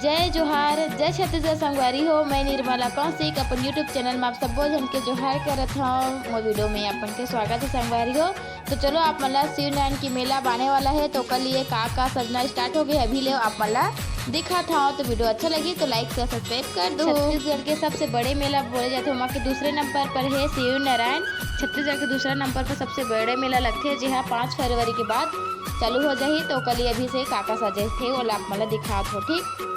जय जोहार जय छत्तीसगढ़ संगवारी हो। मैं निर्मला कौशिक अपन यूट्यूब चैनल में आप सबो जन के जोहार करत हूँ। वो वीडियो में अपन के स्वागत है संगवारी हो। तो चलो आप मला शिवनारायण की मेला बाने वाला है तो कल ये का सजना स्टार्ट हो गया अभी ले आप मला दिखा था। तो वीडियो अच्छा लगी तो लाइक से सब्सक्राइब कर दो। छत्तीसगढ़ के सबसे बड़े मेला बोले जाते हैं वहाँ के दूसरे नंबर पर है शिवनारायण। छत्तीसगढ़ के दूसरा नंबर पर सबसे बड़े मेला लगते हैं जी हाँ 5 फरवरी के बाद चालू हो जाही। तो कल अभी से काका सजे थे वो आप मला दिखा हो ठीक।